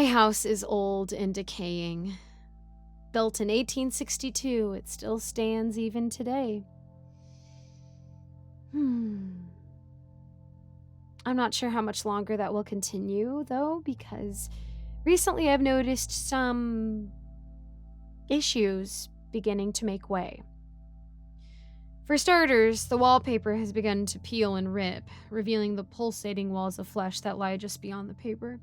My house is old and decaying. Built in 1862, it still stands even today. I'm not sure how much longer that will continue, though, because recently I've noticed some issues beginning to make way. For starters, the wallpaper has begun to peel and rip, revealing the pulsating walls of flesh that lie just beyond the paper.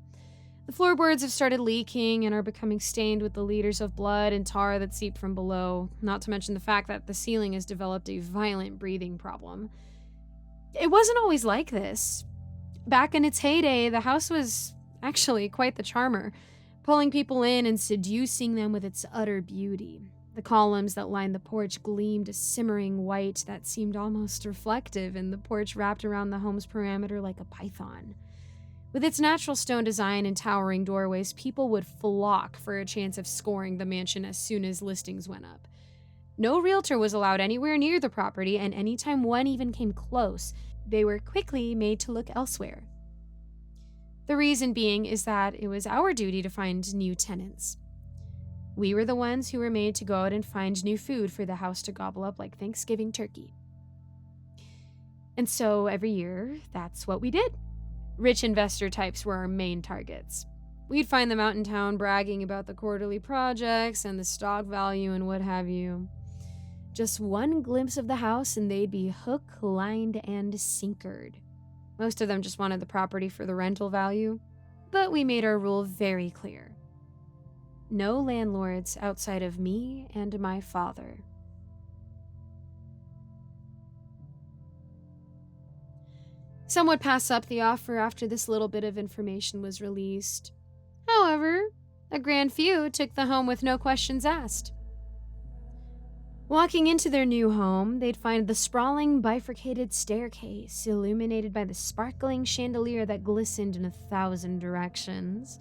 The floorboards have started leaking and are becoming stained with the liters of blood and tar that seep from below, not to mention the fact that the ceiling has developed a violent breathing problem. It wasn't always like this. Back in its heyday, the house was actually quite the charmer, pulling people in and seducing them with its utter beauty. The columns that lined the porch gleamed a simmering white that seemed almost reflective, and the porch wrapped around the home's perimeter like a python. With its natural stone design and towering doorways, people would flock for a chance of scoring the mansion as soon as listings went up. No realtor was allowed anywhere near the property, and anytime one even came close, they were quickly made to look elsewhere. The reason being is that it was our duty to find new tenants. We were the ones who were made to go out and find new food for the house to gobble up like Thanksgiving turkey. And so every year, that's what we did. Rich investor types were our main targets. We'd find them out in town bragging about the quarterly projects and the stock value and what have you. Just one glimpse of the house and they'd be hook, lined, and sinkered. Most of them just wanted the property for the rental value, but we made our rule very clear. No landlords outside of me and my father. Some would pass up the offer after this little bit of information was released. However, a grand few took the home with no questions asked. Walking into their new home, they'd find the sprawling bifurcated staircase illuminated by the sparkling chandelier that glistened in 1,000 directions.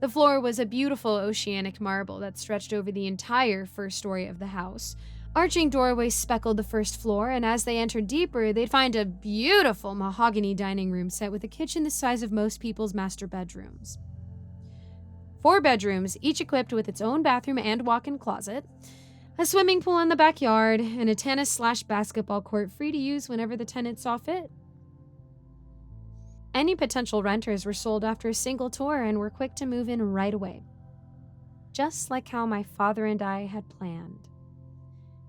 The floor was a beautiful oceanic marble that stretched over the entire first story of the house. Arching doorways speckled the first floor, and as they entered deeper, they'd find a beautiful mahogany dining room set with a kitchen the size of most people's master bedrooms. 4 bedrooms, each equipped with its own bathroom and walk-in closet, a swimming pool in the backyard, and a tennis/basketball court free to use whenever the tenant saw fit. Any potential renters were sold after a single tour and were quick to move in right away. Just like how my father and I had planned.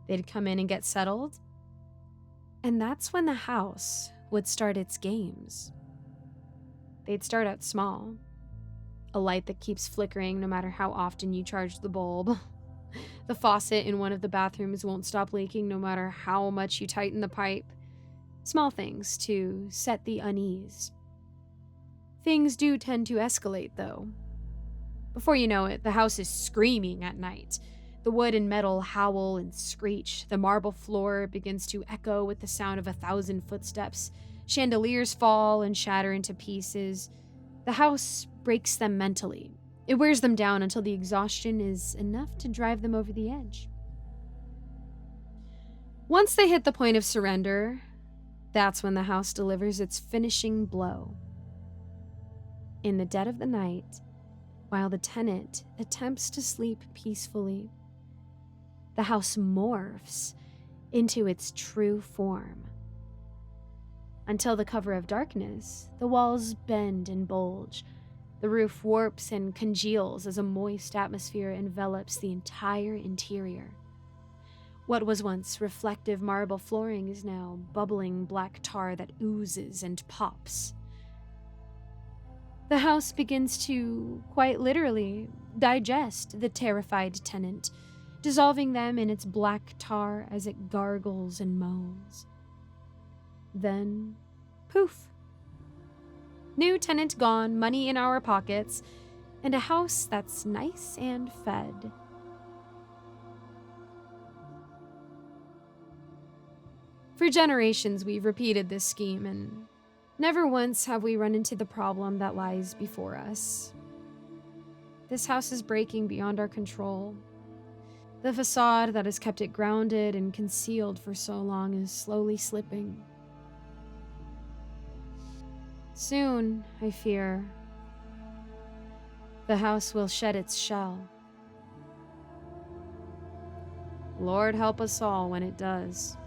They'd come in and get settled, and that's when the house would start its games. They'd start out small. A light that keeps flickering no matter how often you charge the bulb. The faucet in one of the bathrooms won't stop leaking no matter how much you tighten the pipe. Small things to set the unease. Things do tend to escalate, though. Before you know it, the house is screaming at night. The wood and metal howl and screech. The marble floor begins to echo with the sound of 1,000 footsteps. Chandeliers fall and shatter into pieces. The house breaks them mentally. It wears them down until the exhaustion is enough to drive them over the edge. Once they hit the point of surrender, that's when the house delivers its finishing blow. In the dead of the night, while the tenant attempts to sleep peacefully, the house morphs into its true form. Until the cover of darkness, the walls bend and bulge. The roof warps and congeals as a moist atmosphere envelops the entire interior. What was once reflective marble flooring is now bubbling black tar that oozes and pops. The house begins to, quite literally, digest the terrified tenant, dissolving them in its black tar as it gargles and moans. Then, poof. New tenant gone, money in our pockets, and a house that's nice and fed. For generations, we've repeated this scheme, and never once have we run into the problem that lies before us. This house is breaking beyond our control. The facade that has kept it grounded and concealed for so long is slowly slipping. Soon, I fear, The house will shed its shell. Lord help us all when it does.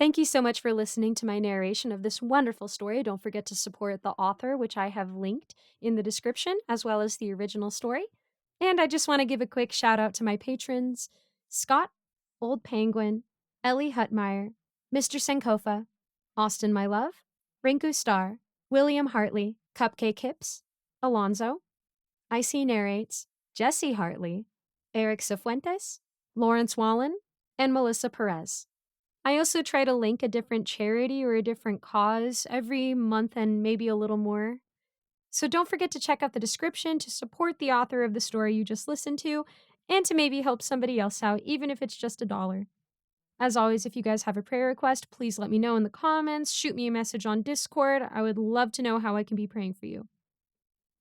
Thank you so much for listening to my narration of this wonderful story. Don't forget to support the author, which I have linked in the description, as well as the original story. And I just want to give a quick shout out to my patrons Scott, Old Penguin, Ellie Hutmeyer, Mr. Sankofa, Austin My Love, Rinku Star, William Hartley, Cupcake Hips, Alonzo, Icy Narrates, Jesse Hartley, Eric Cifuentes, Lawrence Wallen, and Melissa Perez. I also try to link a different charity or a different cause every month and maybe a little more. So don't forget to check out the description to support the author of the story you just listened to and to maybe help somebody else out, even if it's just $1. As always, if you guys have a prayer request, please let me know in the comments, shoot me a message on Discord. I would love to know how I can be praying for you.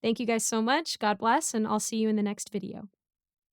Thank you guys so much. God bless, and I'll see you in the next video.